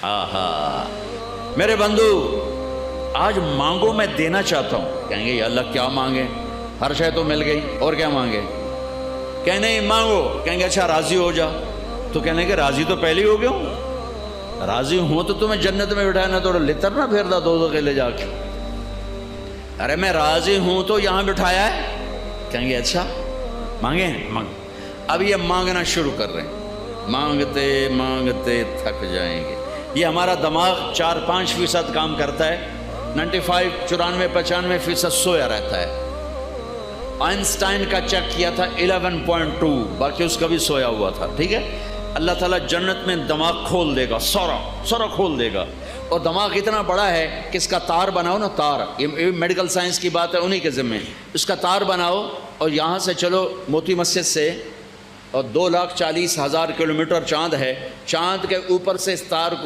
آہا میرے بندو آج مانگو میں دینا چاہتا ہوں. کہیں گے یا اللہ کیا مانگیں, ہر شے تو مل گئی, اور کیا مانگیں؟ کہیں نہیں مانگو. کہیں گے اچھا راضی ہو جا. تو کہنے کہ راضی تو پہلے ہی ہو گیا ہوں. راضی ہوں تو تمہیں جنت میں بٹھایا نہ تو لتر نہ پھیرتا دو کے لے جا کے. ارے میں راضی ہوں تو یہاں بٹھایا ہے. کہیں گے اچھا مانگیں مانگ. اب یہ مانگنا شروع کر رہے ہیں, مانگتے مانگتے تھک جائیں گے. یہ ہمارا دماغ 4-5% کام کرتا ہے, 95-94-95% سویا رہتا ہے. آئنسٹائن کا چیک کیا تھا 11.2, باقی اس کا بھی سویا ہوا تھا. ٹھیک ہے, اللہ تعالیٰ جنت میں دماغ کھول دے گا, سارا کھول دے گا. اور دماغ اتنا بڑا ہے کہ اس کا تار بناؤ نا, تار, یہ میڈیکل سائنس کی بات ہے, انہی کے ذمے. اس کا تار بناؤ اور یہاں سے چلو موتی مسجد سے, اور 2,40,000 کلومیٹر چاند ہے, چاند کے اوپر سے اس تار کو